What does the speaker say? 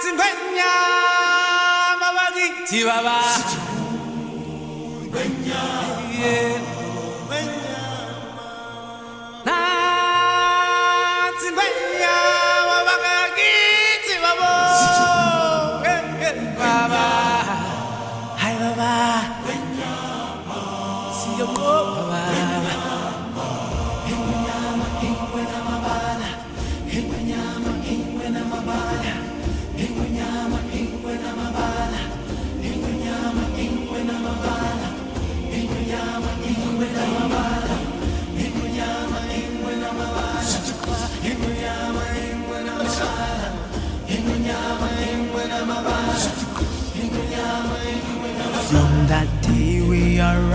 Singwenya mabagi Chihuahua yeah. Na Singwenya mabagi Chihuahua Baba Hi Baba See you Baba From that day